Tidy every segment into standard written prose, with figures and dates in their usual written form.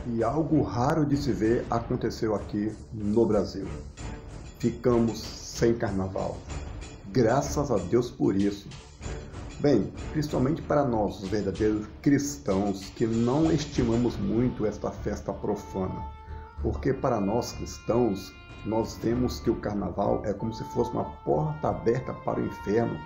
E algo raro de se ver aconteceu aqui no Brasil. Ficamos sem carnaval. Graças a Deus por isso. Bem, principalmente para nós, os verdadeiros cristãos, que não estimamos muito esta festa profana. Porque para nós cristãos, nós vemos que o carnaval é como se fosse uma porta aberta para o inferno,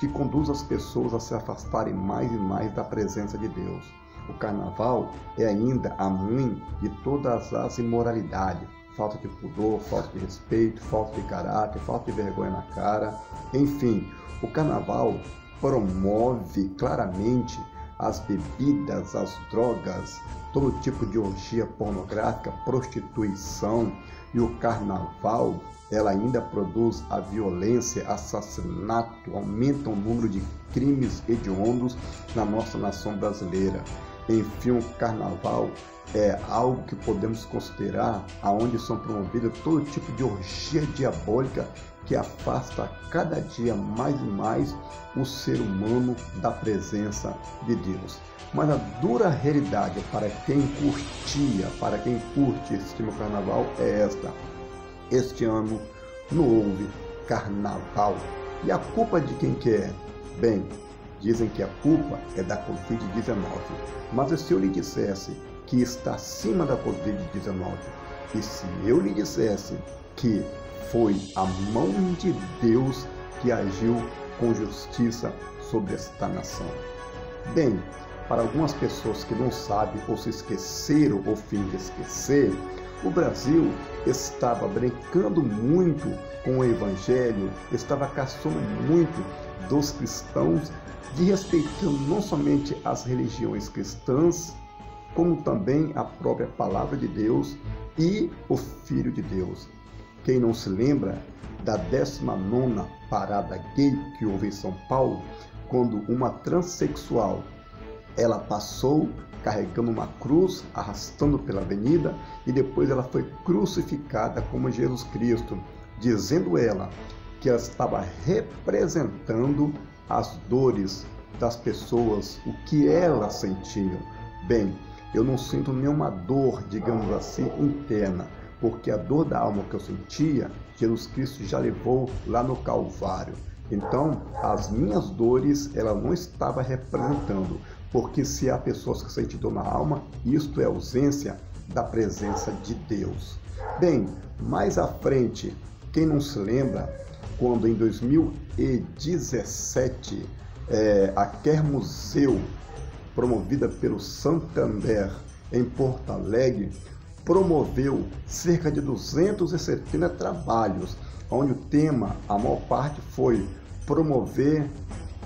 que conduz as pessoas a se afastarem mais e mais da presença de Deus. O carnaval é ainda a mãe de todas as imoralidades, falta de pudor, falta de respeito, falta de caráter, falta de vergonha na cara. Enfim, o carnaval promove claramente as bebidas, as drogas, todo tipo de orgia pornográfica, prostituição. E o carnaval, ela ainda produz a violência, assassinato, aumenta o número de crimes hediondos na nossa nação brasileira. Enfim, o carnaval é algo que podemos considerar aonde são promovidas todo tipo de orgia diabólica que afasta cada dia mais e mais o ser humano da presença de Deus. Mas a dura realidade para quem curte esse tipo de carnaval é esta. Este ano não houve carnaval. E a culpa de quem que é? Bem, dizem que a culpa é da Covid-19. Mas se eu lhe dissesse que está acima da Covid-19, e se eu lhe dissesse que foi a mão de Deus que agiu com justiça sobre esta nação? Bem, para algumas pessoas que não sabem ou se esqueceram ou fingem esquecer, o Brasil estava brincando muito com o Evangelho, estava caçando muito dos cristãos, desrespeitando não somente as religiões cristãs, como também a própria palavra de Deus e o Filho de Deus. Quem não se lembra da 19ª parada gay que houve em São Paulo, quando uma transexual ela passou carregando uma cruz, arrastando pela avenida, e depois ela foi crucificada como Jesus Cristo, dizendo ela que ela estava representando as dores das pessoas, o que elas sentiam. Bem, eu não sinto nenhuma dor, digamos assim, interna, porque a dor da alma que eu sentia, Jesus Cristo já levou lá no Calvário. Então, as minhas dores, ela não estava representando, porque se há pessoas que sentem dor na alma, isto é ausência da presença de Deus. Bem, mais à frente, quem não se lembra, quando em 2017, a Quer Museu, promovida pelo Santander em Porto Alegre, promoveu cerca de 270 trabalhos, onde o tema, a maior parte, foi promover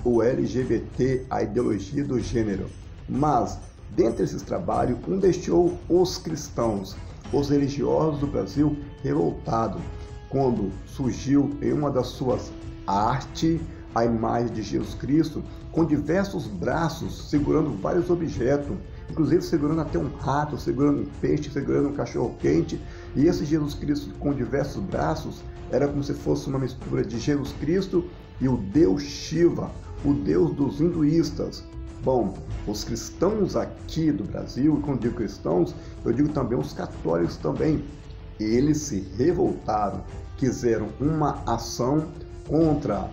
o LGBT, a ideologia do gênero. Mas, dentre esses trabalhos, um deixou os cristãos, os religiosos do Brasil, revoltados, quando surgiu em uma das suas artes a imagem de Jesus Cristo, com diversos braços, segurando vários objetos, inclusive segurando até um rato, segurando um peixe, segurando um cachorro-quente. E esse Jesus Cristo com diversos braços era como se fosse uma mistura de Jesus Cristo e o Deus Shiva, o Deus dos hinduístas. Bom, os cristãos aqui do Brasil, e quando digo cristãos, eu digo também os católicos também, eles se revoltaram, quiseram uma ação contra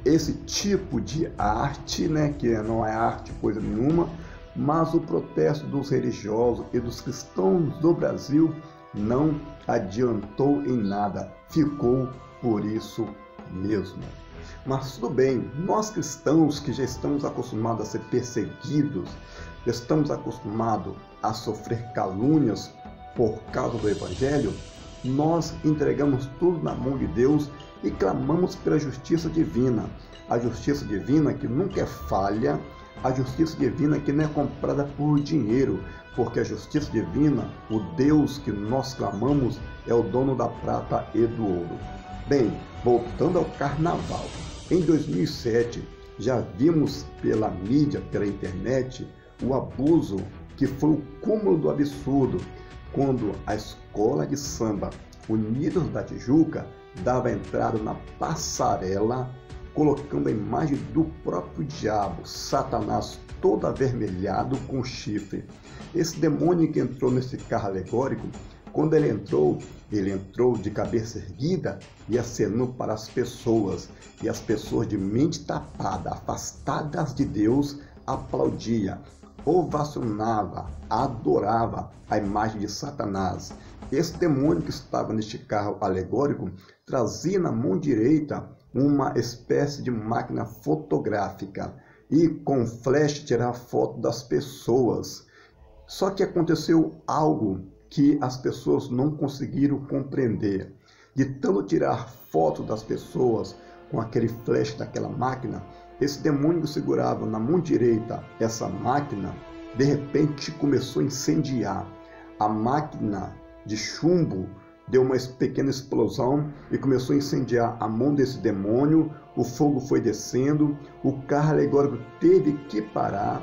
esse tipo de arte, que não é arte coisa nenhuma, mas o protesto dos religiosos e dos cristãos do Brasil não adiantou em nada, ficou por isso mesmo. Mas tudo bem, nós cristãos que já estamos acostumados a ser perseguidos, já estamos acostumados a sofrer calúnias por causa do Evangelho, nós entregamos tudo na mão de Deus e clamamos pela justiça divina. A justiça divina que nunca é falha, a justiça divina que não é comprada por dinheiro, porque a justiça divina, o Deus que nós clamamos, é o dono da prata e do ouro. Bem, voltando ao carnaval, em 2007 já vimos pela mídia, pela internet, o abuso que foi o cúmulo do absurdo, quando a escola de samba Unidos da Tijuca dava entrada na passarela colocando a imagem do próprio diabo, Satanás, todo avermelhado com chifre. Esse demônio que entrou nesse carro alegórico, quando ele entrou de cabeça erguida e acenou para as pessoas. E as pessoas de mente tapada, afastadas de Deus, aplaudia, ovacionava, adorava a imagem de Satanás. Esse demônio que estava neste carro alegórico trazia na mão direita uma espécie de máquina fotográfica e com flash tirava foto das pessoas. Só que aconteceu algo que as pessoas não conseguiram compreender. De tanto tirar foto das pessoas com aquele flash daquela máquina, esse demônio que segurava na mão direita essa máquina, de repente começou a incendiar. A máquina de chumbo deu uma pequena explosão e começou a incendiar a mão desse demônio. O fogo foi descendo, o carro alegórico teve que parar.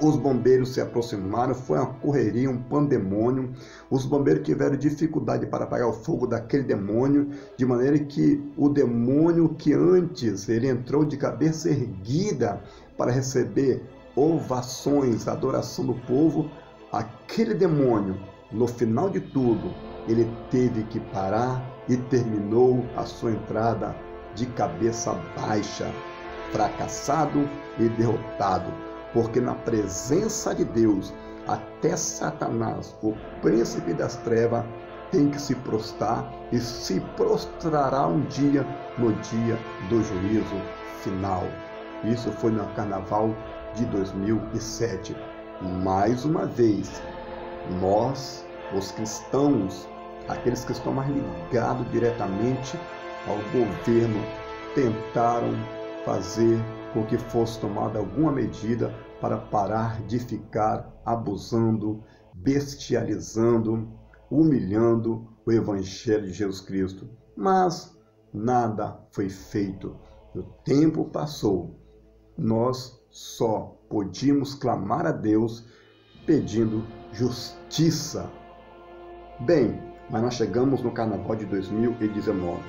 Os bombeiros se aproximaram, foi uma correria, um pandemônio. Os bombeiros tiveram dificuldade para apagar o fogo daquele demônio, de maneira que o demônio que antes ele entrou de cabeça erguida para receber ovações, adoração do povo, aquele demônio, no final de tudo, ele teve que parar e terminou a sua entrada de cabeça baixa, fracassado e derrotado. Porque na presença de Deus, até Satanás, o príncipe das trevas, tem que se prostrar e se prostrará um dia, no dia do juízo final. Isso foi no carnaval de 2007. Mais uma vez, nós, os cristãos, aqueles que estão mais ligados diretamente ao governo, tentaram fazer com que fosse tomada alguma medida para parar de ficar abusando, bestializando, humilhando o Evangelho de Jesus Cristo. Mas nada foi feito. O tempo passou. Nós só podíamos clamar a Deus pedindo justiça. Bem, mas nós chegamos no carnaval de 2019,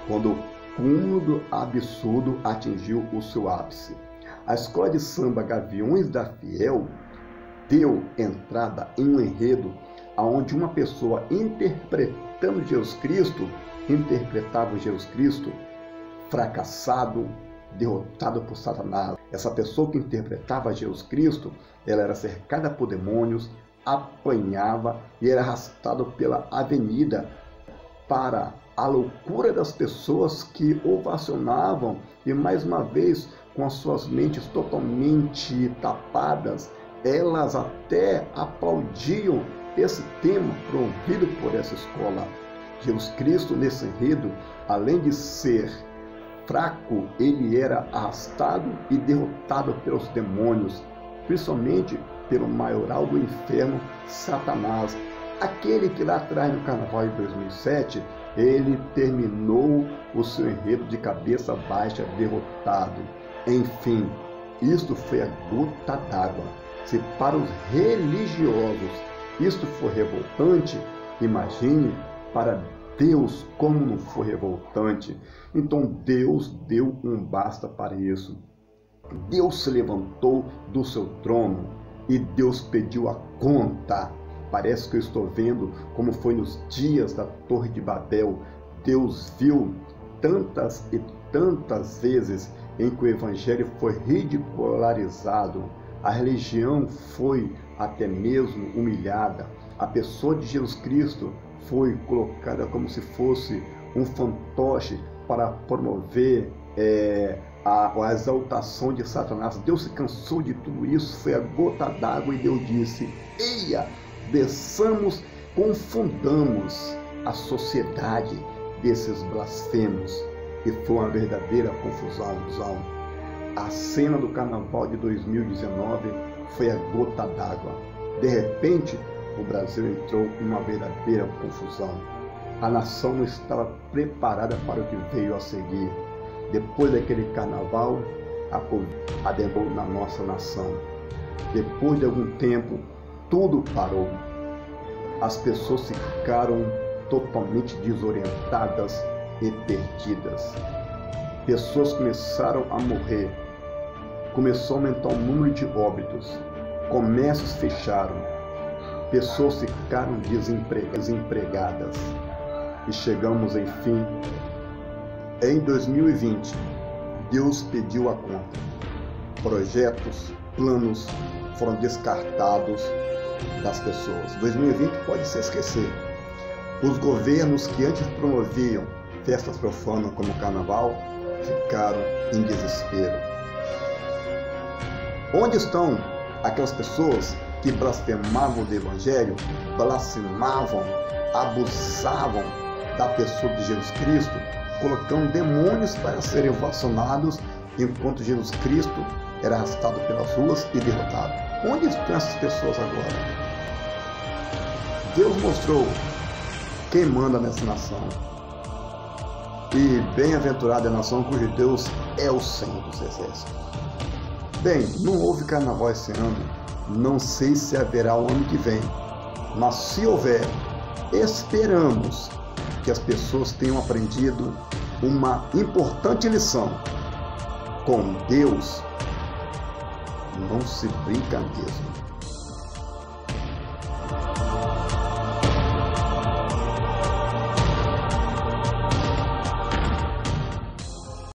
quando o cúmulo do absurdo atingiu o seu ápice. A escola de samba Gaviões da Fiel deu entrada em um enredo onde uma pessoa interpretando Jesus Cristo, interpretava Jesus Cristo fracassado, derrotado por Satanás. Essa pessoa que interpretava Jesus Cristo, ela era cercada por demônios, apanhava e era arrastada pela avenida para a loucura das pessoas que ovacionavam e, mais uma vez, com as suas mentes totalmente tapadas, elas até aplaudiam esse tema promovido por essa escola. Jesus Cristo, nesse enredo, além de ser fraco, ele era arrastado e derrotado pelos demônios, principalmente pelo maioral do inferno, Satanás. Aquele que lá atrás, no carnaval de 2007, ele terminou o seu enredo de cabeça baixa, derrotado. Enfim, isto foi a gota d'água. Se para os religiosos isto foi revoltante, imagine para Deus como não foi revoltante. Então Deus deu um basta para isso. Deus se levantou do seu trono e Deus pediu a conta. Parece que eu estou vendo como foi nos dias da Torre de Babel. Deus viu tantas e tantas vezes em que o Evangelho foi ridicularizado, a religião foi até mesmo humilhada, a pessoa de Jesus Cristo foi colocada como se fosse um fantoche para promover a exaltação de Satanás. Deus se cansou de tudo isso, foi a gota d'água e Deus disse: eia, desçamos, confundamos a sociedade desses blasfemos. E foi uma verdadeira confusão. A cena do carnaval de 2019 foi a gota d'água. De repente, o Brasil entrou em uma verdadeira confusão. A nação não estava preparada para o que veio a seguir. Depois daquele carnaval, a Covid adentrou na nossa nação. Depois de algum tempo, tudo parou. As pessoas ficaram totalmente desorientadas e perdidas. pessoas começaram a morrer, começou a aumentar o número de óbitos, comércios fecharam, pessoas ficaram desempregadas e chegamos, enfim, em 2020, Deus pediu a conta. Projetos, planos foram descartados das pessoas. 2020 pode se esquecer. Os governos que antes promoviam festas profanas como o carnaval ficaram em desespero. Onde estão aquelas pessoas que blasfemavam do Evangelho, blasfemavam, abusavam da pessoa de Jesus Cristo, colocando demônios para serem vacionados, enquanto Jesus Cristo era arrastado pelas ruas e derrotado? Onde estão essas pessoas agora? Deus mostrou quem manda nessa nação. E bem-aventurada é a nação cujo Deus é o Senhor dos Exércitos. Bem, não houve carnaval esse ano, não sei se haverá o ano que vem, mas se houver, esperamos que as pessoas tenham aprendido uma importante lição. Com Deus não se brinca mesmo.